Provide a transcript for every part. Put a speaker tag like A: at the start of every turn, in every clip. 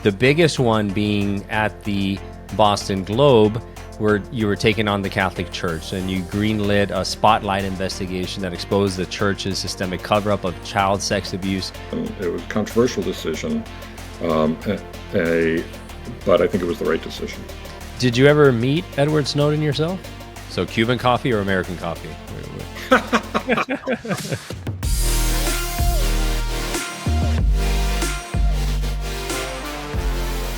A: The biggest one being at the Boston Globe, where you were taking on the Catholic Church and you greenlit a spotlight investigation that exposed the church's systemic cover-up of child sex abuse.
B: It was a controversial decision, but I think it was the right decision.
A: Did you ever meet Edward Snowden yourself? So Cuban coffee or American coffee?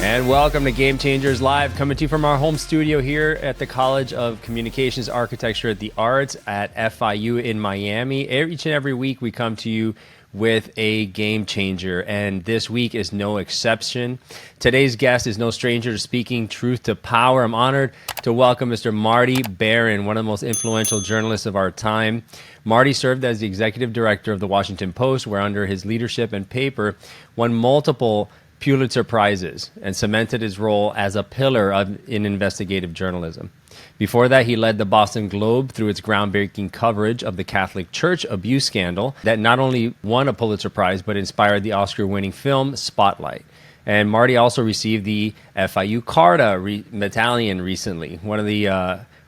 A: And welcome to Gamechangers Live, coming to you from our home studio here at the College of Communications, Architecture at the Arts at FIU in Miami. Each and every week we come to you with a game changer, and this week is no exception. Today's guest is no stranger to speaking truth to power. I'm honored to welcome Mr. Marty Baron, one of the most influential journalists of our time. Marty served as the executive director of the Washington Post, where under his leadership and paper won multiple Pulitzer Prizes and cemented his role as a pillar in investigative journalism. Before that, he led the Boston Globe through its groundbreaking coverage of the Catholic Church abuse scandal that not only won a Pulitzer Prize, but inspired the Oscar-winning film Spotlight. And Marty also received the FIU Carta Medallion recently, one of the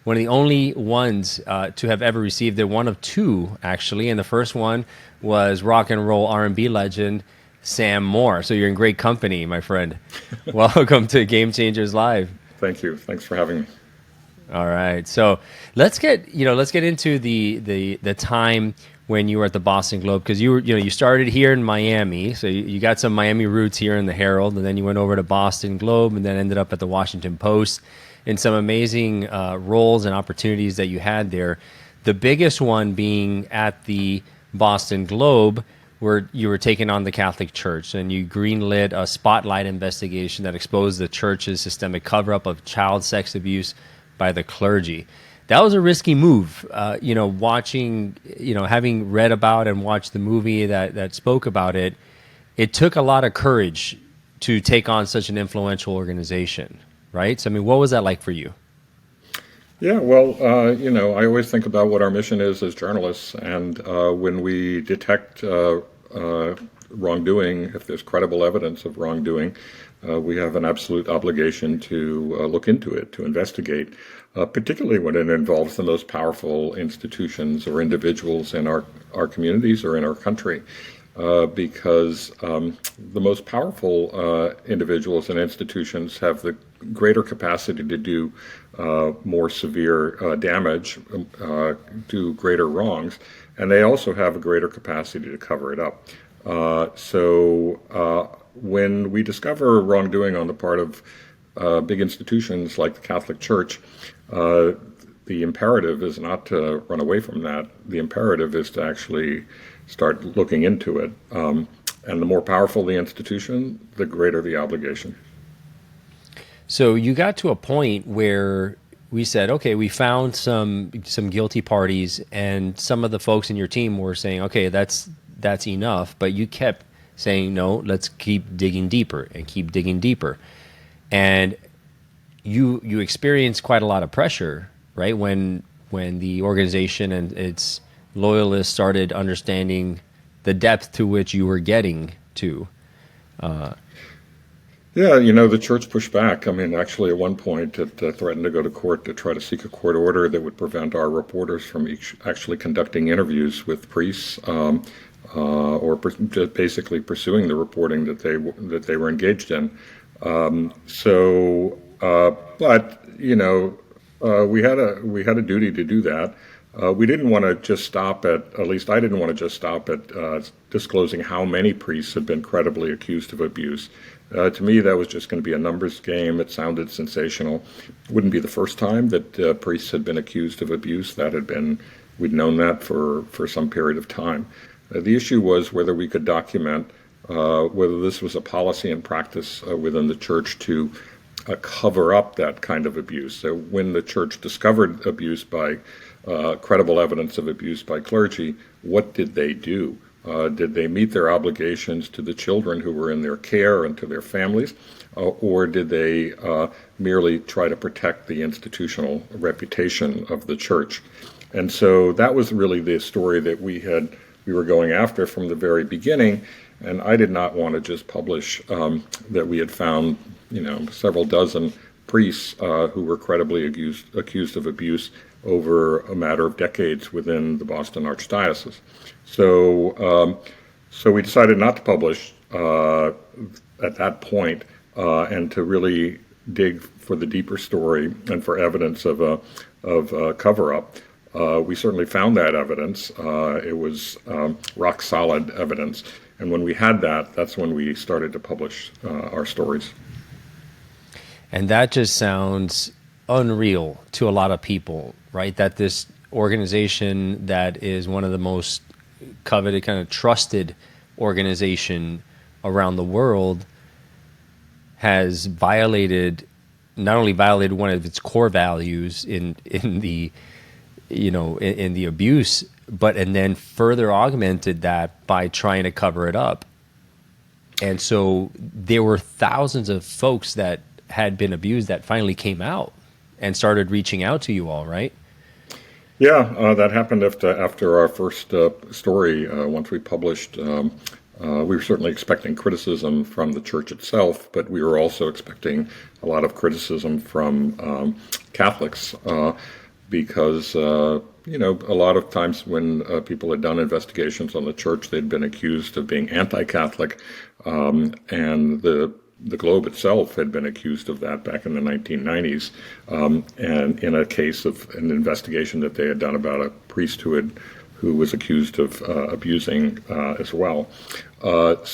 A: only ones to have ever received it, one of two, actually. And the first one was rock and roll R&B legend Sam Moore. So you're in great company, my friend. Welcome to Game Changers Live.
B: Thank you. Thanks for having me.
A: All right. So let's get into the time when you were at the Boston Globe, because you started here in Miami, so you got some Miami roots here in the Herald, and then you went over to Boston Globe, and then ended up at the Washington Post, in some amazing roles and opportunities that you had there. The biggest one being at the Boston Globe, where you were taking on the Catholic Church and you greenlit a spotlight investigation that exposed the church's systemic cover-up of child sex abuse by the clergy. That was a risky move. Having read about and watched the movie that spoke about it, it took a lot of courage to take on such an influential organization, right? So, I mean, what was that like for you?
B: Yeah, well, I always think about what our mission is as journalists, and when we detect wrongdoing, if there's credible evidence of wrongdoing, we have an absolute obligation to look into it, to investigate, particularly when it involves the most powerful institutions or individuals in our communities or in our country. Because the most powerful individuals and institutions have the greater capacity to do more severe damage, do greater wrongs, and they also have a greater capacity to cover it up. So when we discover wrongdoing on the part of big institutions like the Catholic Church, the imperative is not to run away from that. The imperative is to actually start looking into it. And the more powerful the institution, the greater the obligation.
A: So you got to a point where we said, okay, we found some guilty parties, and some of the folks in your team were saying, okay, that's enough. But you kept saying, no, let's keep digging deeper and keep digging deeper. And you experienced quite a lot of pressure, right? When the organization and its loyalists started understanding the depth to which you were getting to.
B: Yeah, the church pushed back. I mean, actually, at one point, it threatened to go to court to try to seek a court order that would prevent our reporters from actually conducting interviews with priests or basically pursuing the reporting that they were engaged in. We had a duty to do that. We didn't want to just stop at least I didn't want to just stop at disclosing how many priests had been credibly accused of abuse. To me, that was just going to be a numbers game. It sounded sensational. It wouldn't be the first time that priests had been accused of abuse. We'd known that for some period of time. The issue was whether we could document whether this was a policy and practice within the church to cover up that kind of abuse. So when the church discovered abuse by credible evidence of abuse by clergy, what did they do? Did they meet their obligations to the children who were in their care and to their families, or did they merely try to protect the institutional reputation of the church? And so that was really the story that we were going after from the very beginning. And I did not want to just publish that we had found, several dozen priests who were credibly accused of abuse over a matter of decades within the Boston Archdiocese. So we decided not to publish at that point, and to really dig for the deeper story and for evidence of a cover-up. We certainly found that evidence. It was rock solid evidence. And when we had that, that's when we started to publish our stories.
A: And that just sounds unreal to a lot of people, right? That this organization that is one of the most coveted, kind of trusted organization around the world has not only violated one of its core values in the abuse, and then further augmented that by trying to cover it up. And so there were thousands of folks that had been abused that finally came out and started reaching out to you all, right?
B: Yeah, that happened after our first story. Once we published, we were certainly expecting criticism from the church itself, but we were also expecting a lot of criticism from Catholics because, a lot of times when people had done investigations on the church, they'd been accused of being anti-Catholic, and the Globe itself had been accused of that back in the 1990s, and in a case of an investigation that they had done about a priest who was accused of abusing as well. But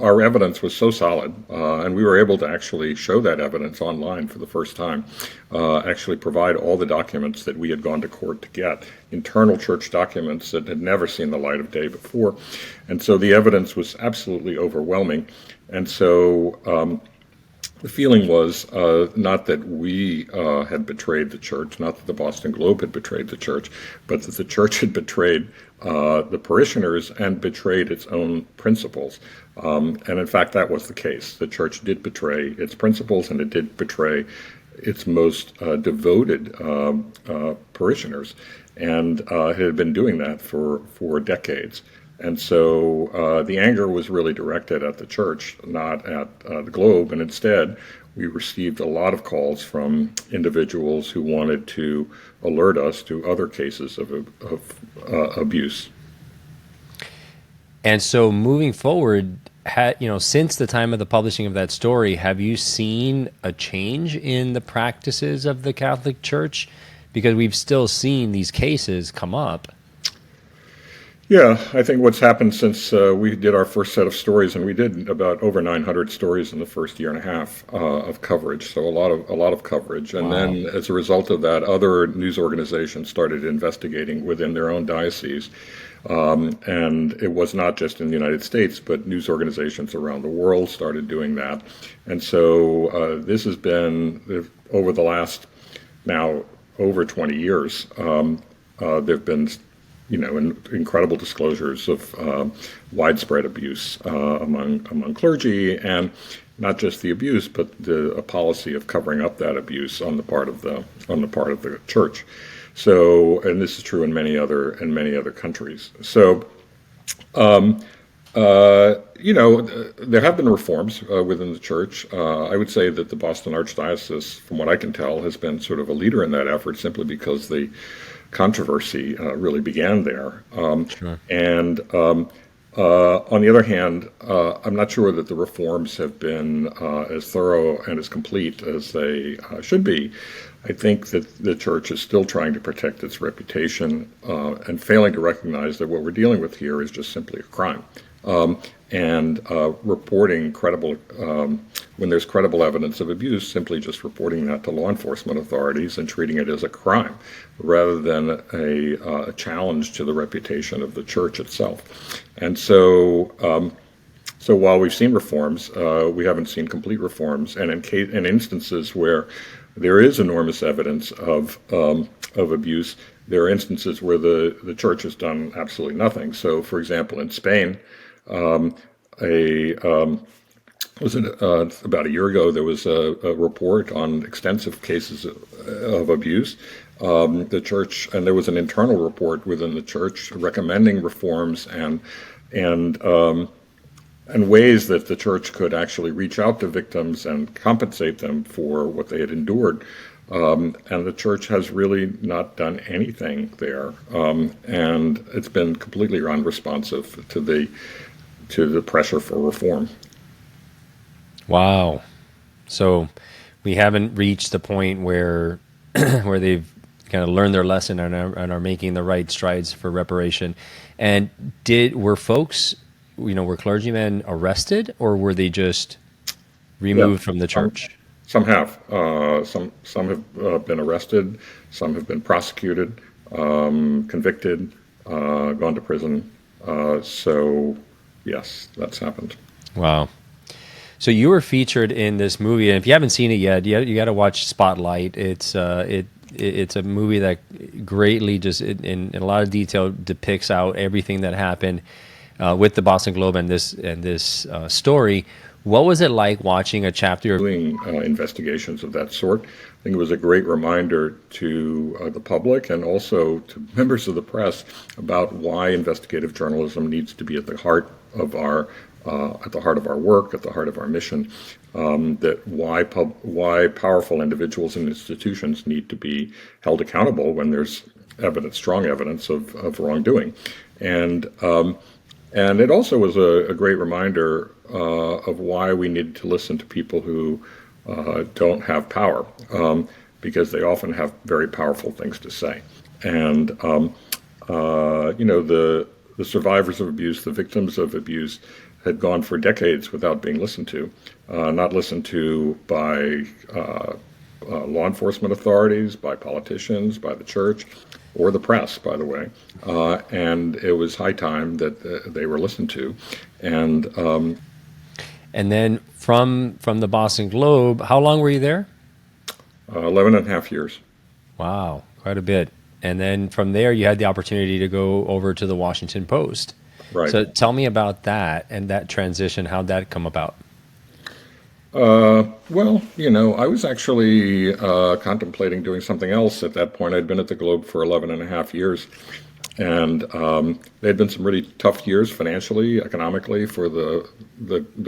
B: our evidence was so solid, and we were able to actually show that evidence online for the first time, actually provide all the documents that we had gone to court to get, internal church documents that had never seen the light of day before. And so the evidence was absolutely overwhelming. And so the feeling was not that we had betrayed the church, not that the Boston Globe had betrayed the church, but that the church had betrayed the parishioners and betrayed its own principles. And in fact, that was the case. The church did betray its principles, and it did betray its most devoted parishioners, and it had been doing that for decades. And so the anger was really directed at the church, not at the Globe, and instead we received a lot of calls from individuals who wanted to alert us to other cases of abuse.
A: And so moving forward, since the time of the publishing of that story, have you seen a change in the practices of the Catholic Church? Because we've still seen these cases come up.
B: Yeah, I think what's happened since we did our first set of stories, and we did about over 900 stories in the first year and a half of coverage, so a lot of coverage. And
A: Wow.
B: Then, as a result of that, other news organizations started investigating within their own diocese, and it was not just in the United States, but news organizations around the world started doing that. And so this has been over the last now over 20 years. There've been incredible disclosures of widespread abuse among clergy, and not just the abuse, but a policy of covering up that abuse on the part of the church. So, and this is true in many other countries. So, there have been reforms within the church. I would say that the Boston Archdiocese, from what I can tell, has been sort of a leader in that effort, simply because the controversy really began there.
A: Sure.
B: And on the other hand, I'm not sure that the reforms have been as thorough and as complete as they should be. I think that the church is still trying to protect its reputation and failing to recognize that what we're dealing with here is just simply a crime. And reporting when there's credible evidence of abuse, simply just reporting that to law enforcement authorities and treating it as a crime rather than a challenge to the reputation of the church itself. And so while we've seen reforms, we haven't seen complete reforms. And in instances where there is enormous evidence of abuse, there are instances where the church has done absolutely nothing. So, for example, in Spain, about a year ago, there was a report on extensive cases of abuse. The church, and there was an internal report within the church recommending reforms and and ways that the church could actually reach out to victims and compensate them for what they had endured. And the church has really not done anything there, and it's been completely unresponsive to the pressure for reform.
A: Wow. So we haven't reached the point where where they've kind of learned their lesson and are making the right strides for reparation. And were folks, were clergymen arrested, or were they just removed from the church?
B: Some have. Some have been arrested. Some have been prosecuted, convicted, gone to prison. So, yes, that's happened.
A: Wow. So you were featured in this movie, and if you haven't seen it yet, you got to watch Spotlight. It's a movie that greatly, just in a lot of detail, depicts out everything that happened with the Boston Globe and this story. What was it like watching a chapter?
B: Doing investigations of that sort. I think it was a great reminder to the public and also to members of the press about why investigative journalism needs to be at the heart of our work, at the heart of our mission. That why powerful individuals and institutions need to be held accountable when there's strong evidence of wrongdoing, and it also was a great reminder of why we need to listen to people who don't have power, because they often have very powerful things to say. And the survivors of abuse, the victims of abuse, had gone for decades without being listened to, not listened to by law enforcement authorities, by politicians, by the church, or the press, by the way. And it was high time that they were listened to. And
A: then from the Boston Globe, how long were you there?
B: 11 and a half years.
A: Wow, quite a bit. And then from there, you had the opportunity to go over to the Washington Post.
B: Right.
A: So tell me about that and that transition. How'd that come about?
B: Well, I was actually contemplating doing something else at that point. I'd been at the Globe for 11 and a half years. And there had been some really tough years financially, economically for the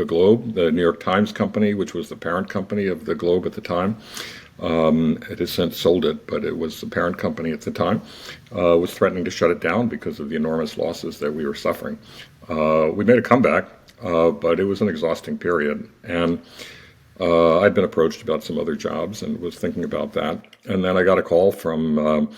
B: Globe. The New York Times company, which was the parent company of the Globe at the time, it has since sold it, but it was the parent company at the time, was threatening to shut it down because of the enormous losses that we were suffering. We made a comeback, but it was an exhausting period. And I'd been approached about some other jobs and was thinking about that. And then I got a call from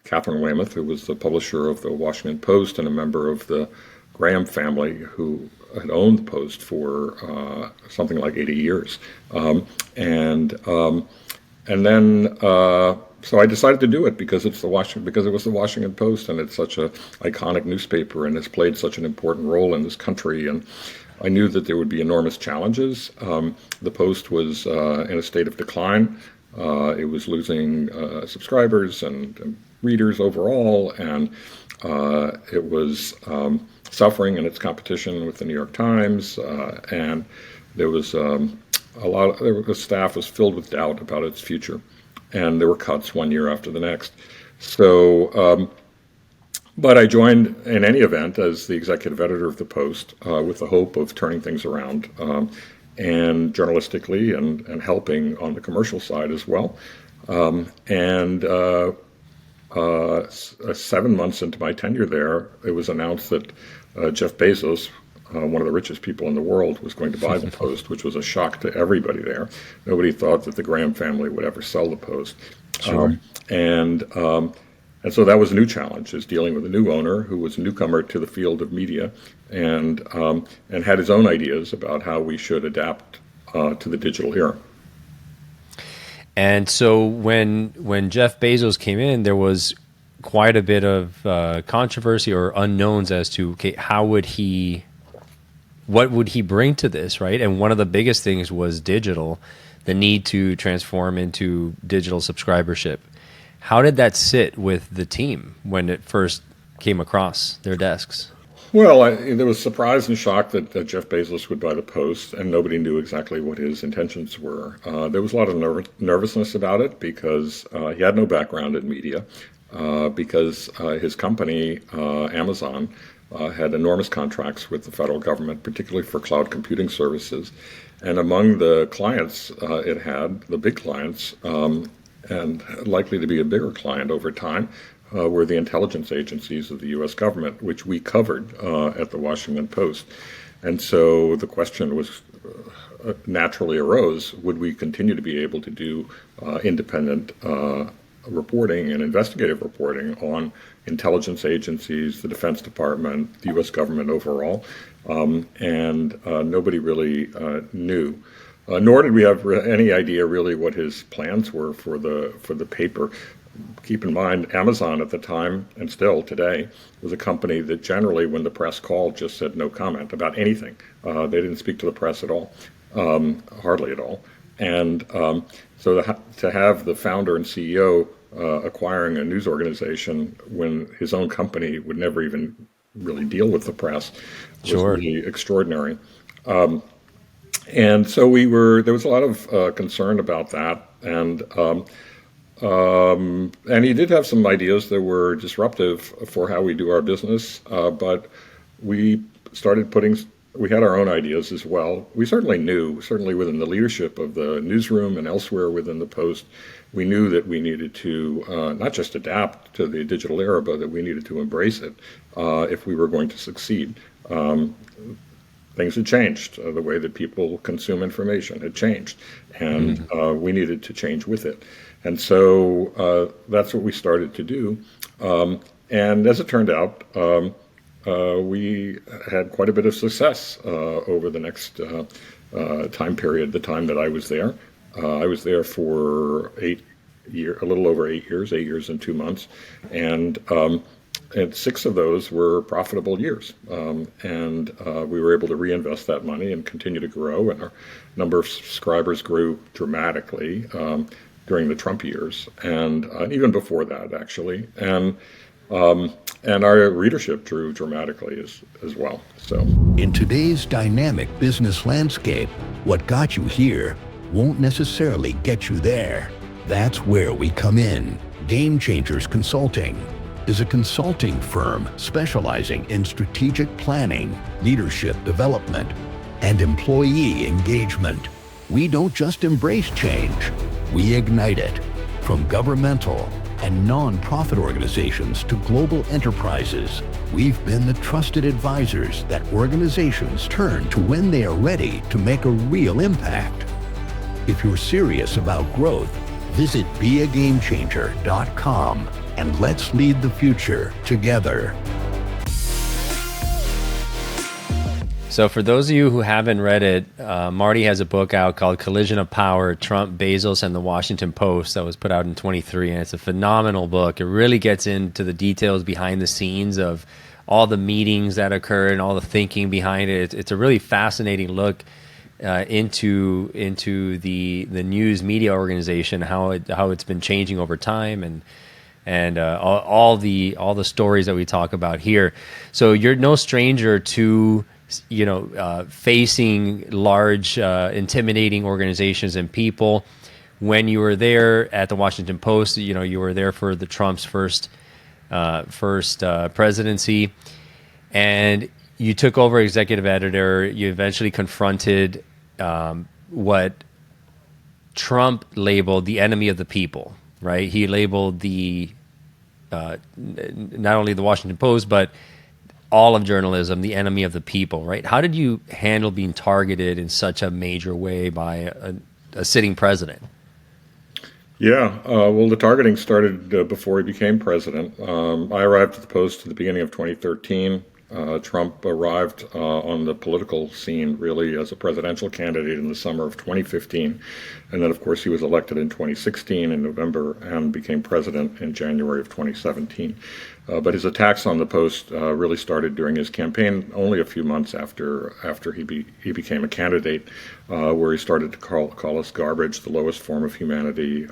B: Catherine Weymouth, who was the publisher of the Washington Post and a member of the Graham family, who had owned the Post for something like 80 years. And then so I decided to do it because it was the Washington Post, and it's such an iconic newspaper and has played such an important role in this country. And I knew that there would be enormous challenges. The Post was in a state of decline. It was losing subscribers and readers overall, and it was suffering in its competition with the New York Times, and there was the staff was filled with doubt about its future, and there were cuts one year after the next. So, but I joined in any event as the executive editor of the Post with the hope of turning things around, and journalistically and helping on the commercial side as well. 7 months into my tenure there, it was announced that Jeff Bezos, one of the richest people in the world, was going to buy the Post, which was a shock to everybody there. Nobody thought that the Graham family would ever sell the Post.
A: Sure.
B: And so that was a new challenge, is dealing with a new owner who was a newcomer to the field of media and had his own ideas about how we should adapt to the digital era.
A: And so when Jeff Bezos came in, there was quite a bit of controversy or unknowns as to, okay, what would he bring to this, right? And one of the biggest things was digital, the need to transform into digital subscribership. How did that sit with the team when it first came across their desks?
B: Well, there was surprise and shock that Jeff Bezos would buy the Post, and nobody knew exactly what his intentions were. There was a lot of nervousness about it because he had no background in media, because his company, Amazon, had enormous contracts with the federal government, particularly for cloud computing services. And among the clients it had, the big clients, and likely to be a bigger client over time, were the intelligence agencies of the U.S. government, which we covered at the Washington Post. And so the question was naturally arose, would we continue to be able to do independent reporting and investigative reporting on intelligence agencies, the Defense Department, the U.S. government overall? And nobody really knew. Nor did we have any idea really what his plans were for the paper. Keep in mind, Amazon at the time, and still today, was a company that generally, when the press called, just said no comment about anything. They didn't speak to the press at all, hardly at all. And so to have the founder and CEO acquiring a news organization when his own company would never even really deal with the press was really extraordinary. And so there was a lot of concern about that. And he did have some ideas that were disruptive for how we do our business, but we had our own ideas as well. We certainly knew, certainly within the leadership of the newsroom and elsewhere within the Post, we knew that we needed to not just adapt to the digital era, but that we needed to embrace it if we were going to succeed. Things had changed. The way that people consume information had changed, and we needed to change with it. And so that's what we started to do. And as it turned out, we had quite a bit of success over the next time period, the time that I was there. I was there for a little over 8 years, 8 years and 2 months. And 6 of those were profitable years. And we were able to reinvest that money and continue to grow. And our number of subscribers grew dramatically during the Trump years, and even before that, actually. And our readership grew dramatically as well. So,
C: in today's dynamic business landscape, what got you here won't necessarily get you there. That's where we come in. Gamechangers Consulting is a consulting firm specializing in strategic planning, leadership development, and employee engagement. We don't just embrace change, we ignite it. From governmental and non-profit organizations to global enterprises, we've been the trusted advisors that organizations turn to when they are ready to make a real impact. If you're serious about growth, visit beagamenchanger.com and let's lead the future together.
A: So for those of you who haven't read it, Marty has a book out called Collision of Power, Trump, Bezos, and the Washington Post that was put out in 23, and it's a phenomenal book. It really gets into the details behind the scenes of all the meetings that occurred and all the thinking behind it. It's a really fascinating look into the news media organization, how it's been changing over time, and all the stories that we talk about here. So you're no stranger to facing large, intimidating organizations and people. When you were there at the Washington Post, you were there for the Trump's first presidency, and you took over executive editor. You eventually confronted what Trump labeled the enemy of the people. Right? He labeled not only the Washington Post, but all of journalism, the enemy of the people, right? How did you handle being targeted in such a major way by a sitting president?
B: Yeah, well, the targeting started before he became president. I arrived at the Post at the beginning of 2013. Trump arrived on the political scene really as a presidential candidate in the summer of 2015. And then, of course, he was elected in 2016 in November and became president in January of 2017. But his attacks on the Post really started during his campaign, only a few months after he became a candidate, where he started to call us garbage, the lowest form of humanity,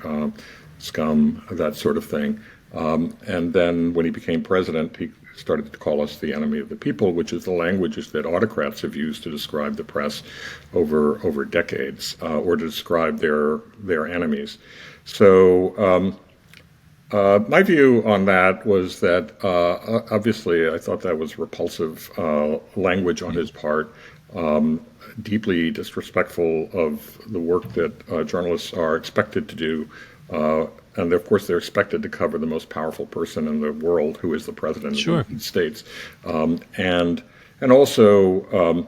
B: scum, that sort of thing. And then when he became president, he started to call us the enemy of the people, which is the language that autocrats have used to describe the press over decades, or to describe their enemies. So My view on that was that obviously I thought that was repulsive language on his part, deeply disrespectful of the work that journalists are expected to do. And of course, they're expected to cover the most powerful person in the world, who is the president of the
A: Sure.
B: United States, and also.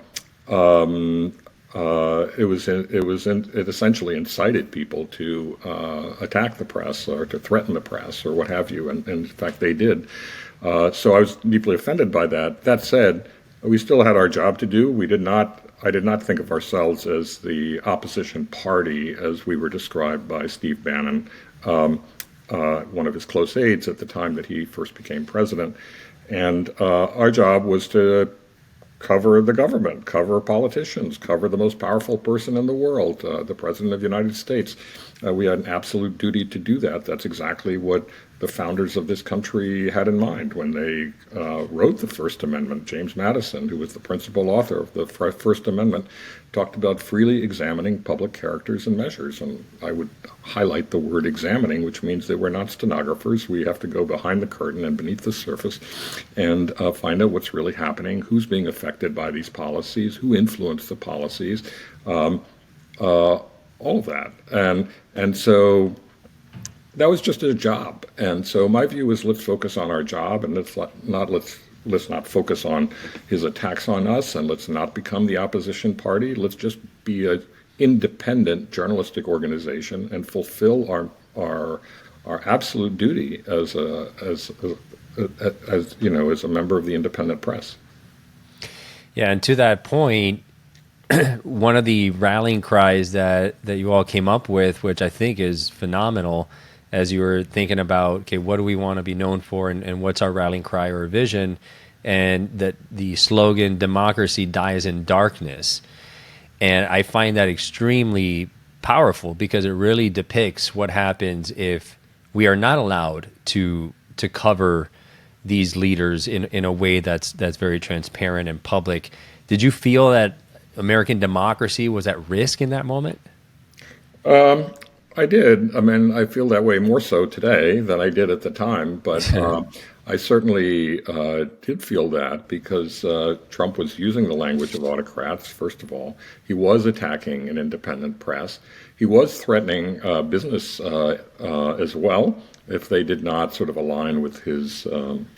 B: It essentially incited people to attack the press or to threaten the press or what have you, and in fact they did. So I was deeply offended by that. That said, we still had our job to do. I did not think of ourselves as the opposition party as we were described by Steve Bannon, one of his close aides at the time that he first became president. And our job was to cover the government, cover politicians, cover the most powerful person in the world, the President of the United States. We had an absolute duty to do that. That's exactly what the founders of this country had in mind when they wrote the First Amendment. James Madison, who was the principal author of the First Amendment, talked about freely examining public characters and measures. And I would highlight the word examining, which means that we're not stenographers. We have to go behind the curtain and beneath the surface and find out what's really happening, who's being affected by these policies, who influenced the policies, all of that. And so that was just a job. And so my view is, let's focus on our job, and let's not focus on his attacks on us, and let's not become the opposition party. Let's just be an independent journalistic organization and fulfill our absolute duty as a member of the independent press.
A: Yeah, and to that point, one of the rallying cries that you all came up with, which I think is phenomenal, as you were thinking about, okay, what do we want to be known for, and what's our rallying cry or vision, and that the slogan, democracy dies in darkness. And I find that extremely powerful because it really depicts what happens if we are not allowed to cover these leaders in a way that's very transparent and public. Did you feel that American democracy was at risk in that moment?
B: I did. I mean, I feel that way more so today than I did at the time, but I certainly did feel that because Trump was using the language of autocrats, first of all. He was attacking an independent press. He was threatening business as well if they did not sort of align with his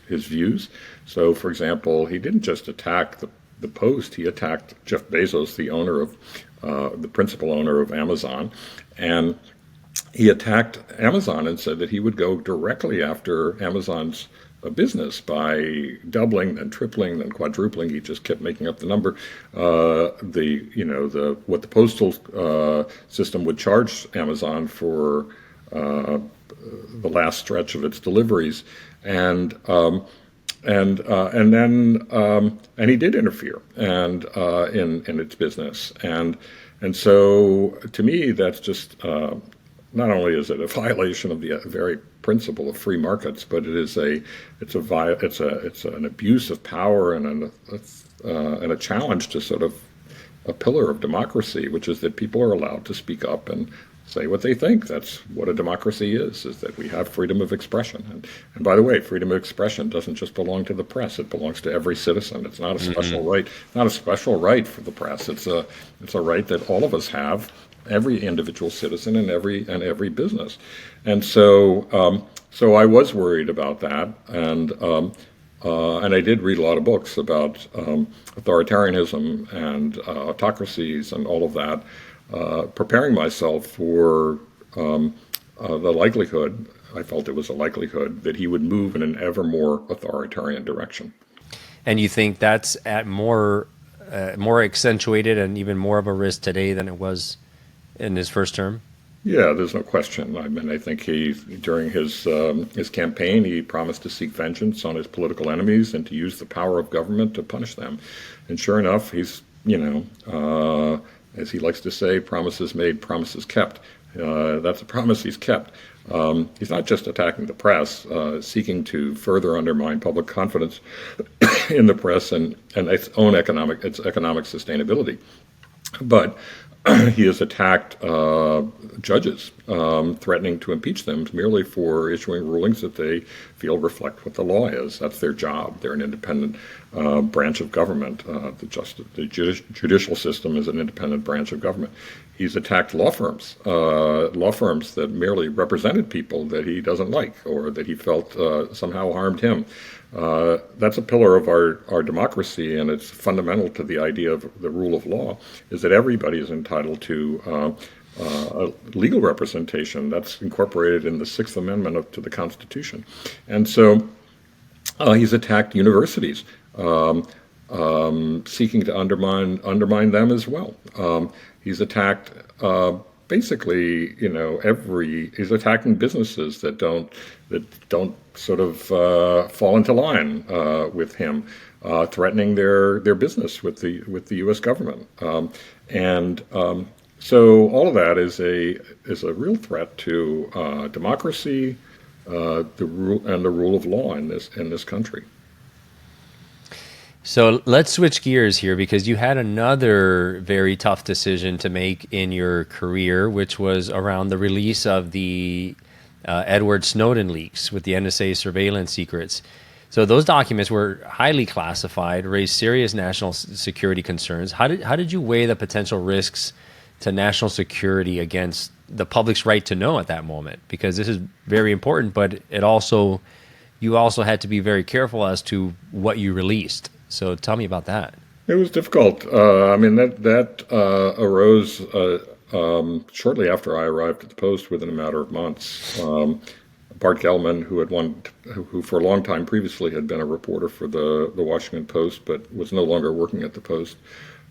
B: views. So, for example, he didn't just attack the Post. He attacked Jeff Bezos, the principal owner of Amazon, and he attacked Amazon and said that he would go directly after Amazon's business by doubling, then tripling, then quadrupling. He just kept making up the number. What the postal system would charge Amazon for the last stretch of its deliveries, and he did interfere in its business, and so to me that's just. Not only is it a violation of the very principle of free markets, but it's an abuse of power and a challenge to sort of a pillar of democracy, which is that people are allowed to speak up and say what they think. That's what a democracy is that we have freedom of expression. And by the way, freedom of expression doesn't just belong to the press; it belongs to every citizen. It's not a special right, not a special right for the press. It's a right that all of us have. Every individual citizen and every business, and so I was worried about that, and I did read a lot of books about authoritarianism and autocracies and all of that, preparing myself for the likelihood. I felt it was a likelihood that he would move in an ever more authoritarian direction.
A: And you think that's at more accentuated and even more of a risk today than it was in his first term?
B: Yeah, there's no question. I mean, I think during his campaign, he promised to seek vengeance on his political enemies and to use the power of government to punish them. And sure enough, he's, as he likes to say, promises made, promises kept. That's a promise he's kept. He's not just attacking the press, seeking to further undermine public confidence in the press and its own economic sustainability. But he has attacked judges, threatening to impeach them merely for issuing rulings that they feel reflect what the law is. That's their job. They're an independent branch of government. The judicial system is an independent branch of government. He's attacked law firms that merely represented people that he doesn't like or that he felt somehow harmed him. That's a pillar of our democracy, and it's fundamental to the idea of the rule of law, is that everybody is entitled to legal representation. That's incorporated in the Sixth Amendment to the Constitution. And so he's attacked universities, seeking to undermine them as well. He's attacked basically, he's attacking businesses that don't sort of fall into line with him, threatening their business with the U.S. government, so all of that is a real threat to democracy, the rule of law in this country.
A: So let's switch gears here, because you had another very tough decision to make in your career, which was around the release of the Edward Snowden leaks with the NSA surveillance secrets. So those documents were highly classified, raised serious national security concerns. How did you weigh the potential risks to national security against the public's right to know at that moment? Because this is very important, but you also had to be very careful as to what you released. So tell me about that.
B: It was difficult. That arose shortly after I arrived at the Post, within a matter of months. Bart Gellman, who for a long time previously had been a reporter for the Washington Post, but was no longer working at the Post,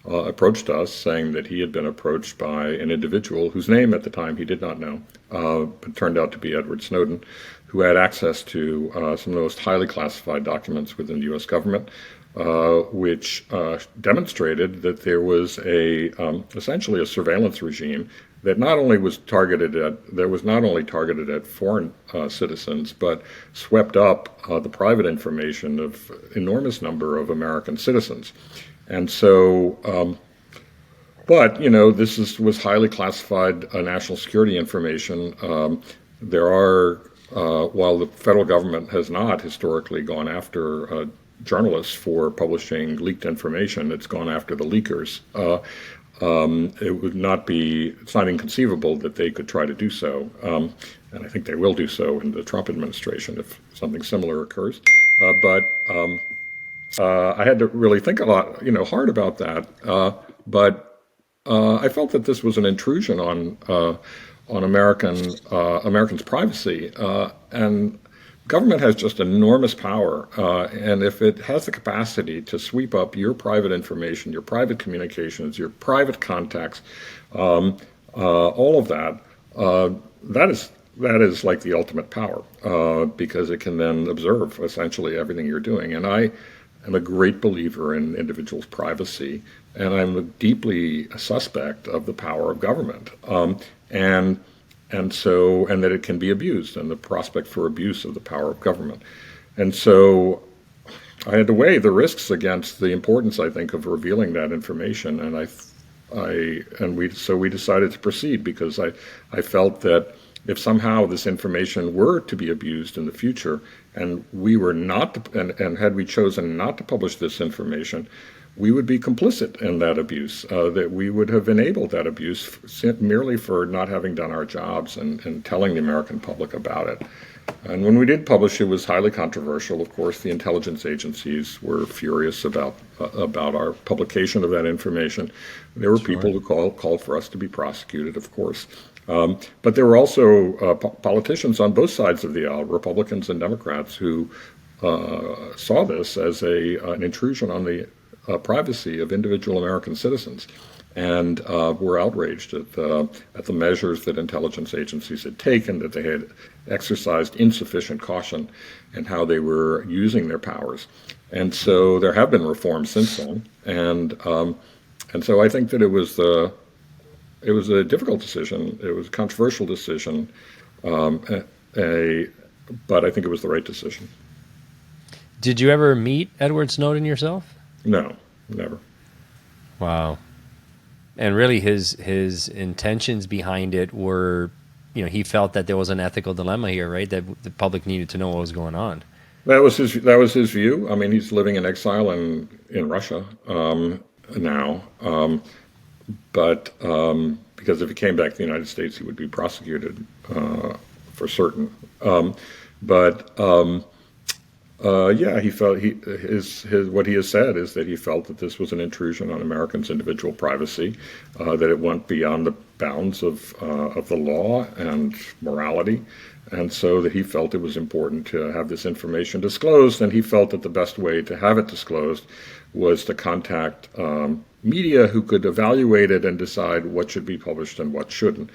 B: approached us saying that he had been approached by an individual whose name at the time he did not know, but turned out to be Edward Snowden, who had access to some of the most highly classified documents within the U.S. government, which demonstrated that there was essentially a surveillance regime that not only was targeted at foreign citizens, but swept up the private information of enormous number of American citizens. And so, this was highly classified national security information. While the federal government has not historically gone after journalists for publishing leaked information, it's gone after the leakers. It's not inconceivable that they could try to do so. And I think they will do so in the Trump administration if something similar occurs. But I had to really think a lot, hard about that. But I felt that this was an intrusion on Americans' privacy, and government has just enormous power, and if it has the capacity to sweep up your private information, your private communications, your private contacts, all of that, that is like the ultimate power, because it can then observe essentially everything you're doing. And I am a great believer in individuals' privacy, and I'm deeply a suspect of the power of government. And that it can be abused, and the prospect for abuse of the power of government. And so I had to weigh the risks against the importance, I think, of revealing that information. And we decided to proceed, because I felt that if somehow this information were to be abused in the future, and we were not, and had we chosen not to publish this information, we would be complicit in that abuse, that we would have enabled that abuse merely for not having done our jobs and telling the American public about it. And when we did publish, it was highly controversial. Of course, the intelligence agencies were furious about our publication of that information. There were people who called for us to be prosecuted, of course. But there were also politicians on both sides of the aisle, Republicans and Democrats, who saw this as an intrusion on the privacy of individual American citizens, and were outraged at the measures that intelligence agencies had taken, that they had exercised insufficient caution in how they were using their powers. And so there have been reforms since then, and so I think that it was a difficult decision. It was a controversial decision, but I think it was the right decision.
A: Did you ever meet Edward Snowden yourself?
B: No, never.
A: Wow. And really, his intentions behind it were, he felt that there was an ethical dilemma here, right? That the public needed to know what was going on.
B: That was his view. I mean, he's living in exile in Russia now, but because if he came back to the United States, he would be prosecuted for certain. But yeah, he felt his what he has said is that he felt that this was an intrusion on Americans' individual privacy, that it went beyond the bounds of the law and morality, and so that he felt it was important to have this information disclosed, and he felt that the best way to have it disclosed was to contact media who could evaluate it and decide what should be published and what shouldn't.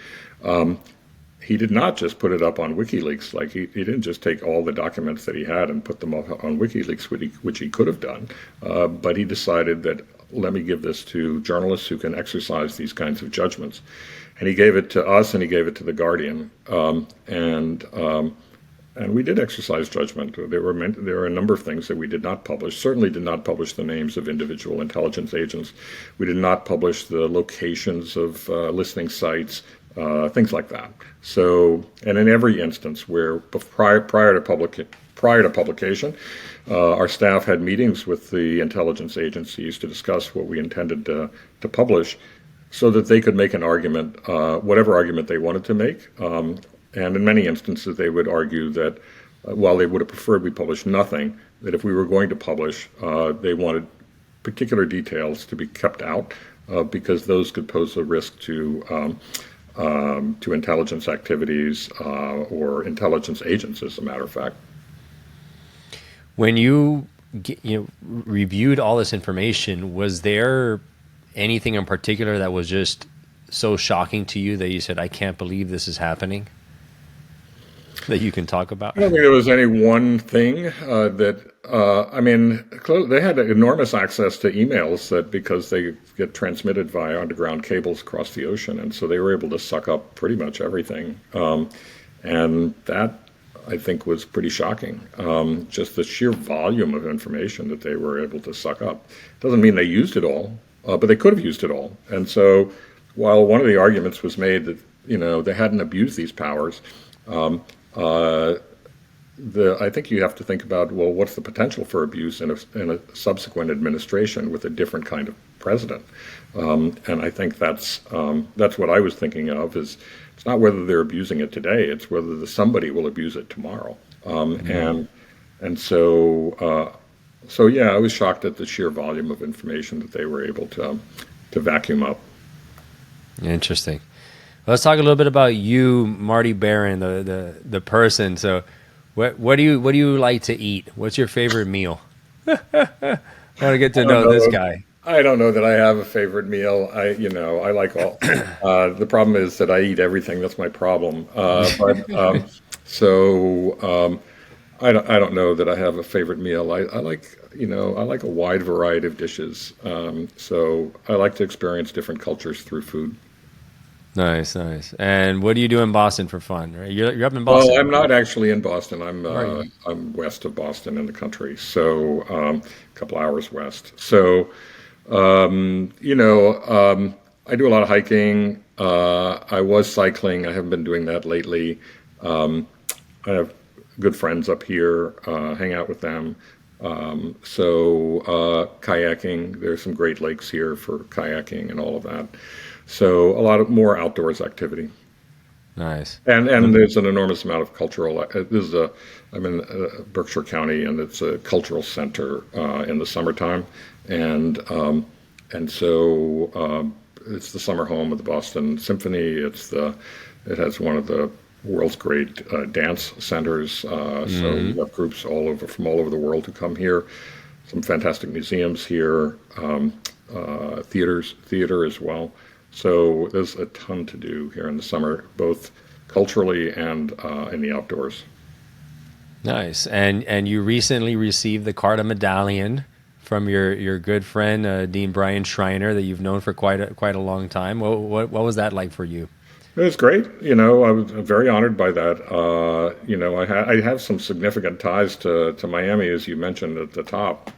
B: He did not just put it up on WikiLeaks. Like he didn't just take all the documents that he had and put them up on WikiLeaks, which he could have done. But he decided that, let me give this to journalists who can exercise these kinds of judgments. And he gave it to us, and he gave it to The Guardian. And we did exercise judgment. There were a number of things that we did not publish. Certainly did not publish the names of individual intelligence agents. We did not publish the locations of listening sites, things like that. So, and in every instance where prior to publication, our staff had meetings with the intelligence agencies to discuss what we intended to publish, so that they could make an argument, whatever argument they wanted to make. And in many instances, they would argue that while they would have preferred we publish nothing, that if we were going to publish, they wanted particular details to be kept out because those could pose a risk to intelligence activities or intelligence agents, as a matter of fact.
A: When you reviewed all this information, was there anything in particular that was just so shocking to you that you said, I can't believe this is happening, that you can talk about?
B: I don't think there was any one thing they had enormous access to emails that, because they get transmitted via underground cables across the ocean, and so they were able to suck up pretty much everything. And that, I think, was pretty shocking. Just the sheer volume of information that they were able to suck up. Doesn't mean they used it all, but they could have used it all. And so while one of the arguments was made that, they hadn't abused these powers, I think you have to think about, well, what's the potential for abuse in a subsequent administration with a different kind of president? And I think that's what I was thinking of. Is it's not whether they're abusing it today; it's whether somebody will abuse it tomorrow. And so yeah, I was shocked at the sheer volume of information that they were able to vacuum up.
A: Interesting. Let's talk a little bit about you, Marty Baron, the person. So, what do you like to eat? What's your favorite meal? I want to get to know this guy.
B: I don't know that I have a favorite meal. I like all. The problem is that I eat everything. That's my problem. I don't know that I have a favorite meal. I like a wide variety of dishes. So I like to experience different cultures through food.
A: Nice. And what do you do in Boston for fun? Right? You're up in Boston.
B: Well, I'm not actually in Boston. I'm west of Boston in the country, so a couple hours west. So, I do a lot of hiking. I was cycling. I haven't been doing that lately. I have good friends up here. Hang out with them. Kayaking. There's some great lakes here for kayaking and all of that. So a lot of more outdoors activity.
A: Nice.
B: And there's an enormous amount of cultural. I'm in Berkshire County, and it's a cultural center in the summertime, and so it's the summer home of the Boston Symphony. It has one of the world's great dance centers. So we have groups from all over the world who come here. Some fantastic museums here, theater as well. So there's a ton to do here in the summer, both culturally and in the outdoors.
A: Nice. And you recently received the Carta Medallion from your good friend Dean Brian Schreiner, that you've known for quite a long time. What was that like for you?
B: It was great. I was very honored by that. I have some significant ties to Miami, as you mentioned at the top.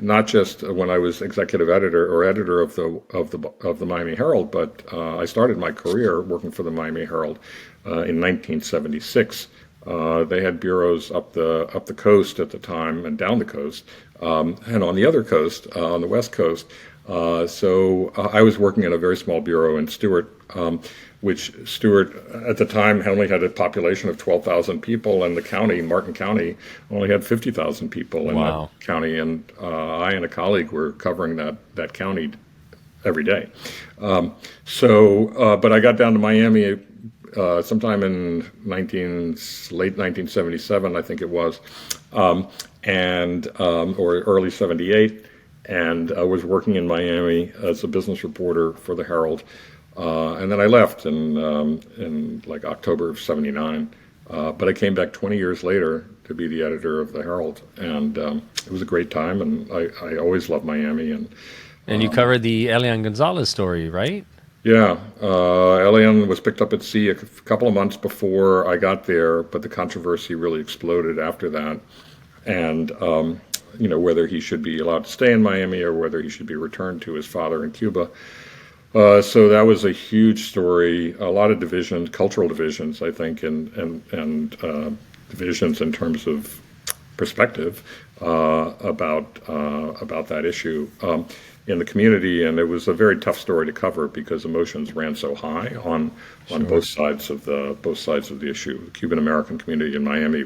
B: Not just when I was executive editor or editor of the Miami Herald, but I started my career working for the Miami Herald in 1976. They had bureaus up the coast at the time and down the coast, and on the other coast, on the West Coast. So I was working in a very small bureau in Stewart, which Stewart at the time only had a population of 12,000 people, and the county, Martin County, only had 50,000 people in that county. And I and a colleague were covering that county every day. But I got down to Miami sometime in late 1977, I think it was, or early 78. And I was working in Miami as a business reporter for the Herald. And then I left in like October of 79. But I came back 20 years later to be the editor of the Herald. And it was a great time. And I always loved Miami.
A: And you covered the Elian Gonzalez story, right?
B: Yeah. Elian was picked up at sea a couple of months before I got there. But the controversy really exploded after that. And whether he should be allowed to stay in Miami or whether he should be returned to his father in Cuba. So that was a huge story, a lot of divisions, cultural divisions, I think, and divisions in terms of perspective about that issue in the community. And it was a very tough story to cover because emotions ran so high on both sides of the issue. The Cuban American community in Miami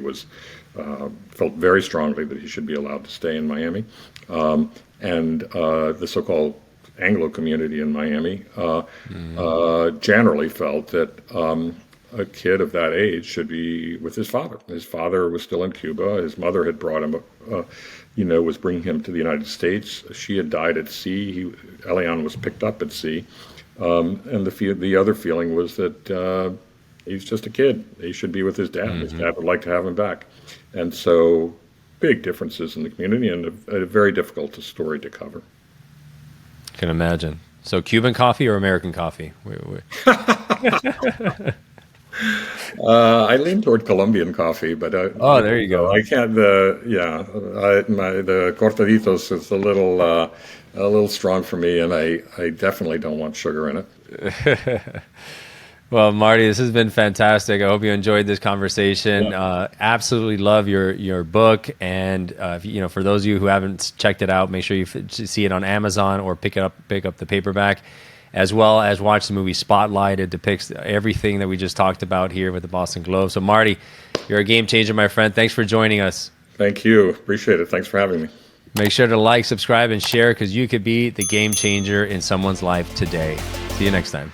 B: felt very strongly that he should be allowed to stay in Miami, and the so-called Anglo community in Miami generally felt that a kid of that age should be with his father. His father was still in Cuba. His mother had brought him, was bringing him to the United States. She had died at sea. Elian was picked up at sea, and the other feeling was that he's just a kid. He should be with his dad. His dad would like to have him back. And so big differences in the community and a very difficult story to cover.
A: Can imagine. So Cuban coffee or American coffee?
B: I lean toward Colombian coffee, but
A: there you go.
B: I can't. The cortaditos is a little strong for me, and I definitely don't want sugar in it.
A: Well, Marty, this has been fantastic. I hope you enjoyed this conversation. Yeah. Absolutely love your book, and for those of you who haven't checked it out, make sure you see it on Amazon or pick up the paperback, as well as watch the movie Spotlight. It depicts everything that we just talked about here with the Boston Globe. So, Marty, you're a game changer, my friend. Thanks for joining us.
B: Thank you. Appreciate it. Thanks for having me.
A: Make sure to like, subscribe, and share because you could be the game changer in someone's life today. See you next time.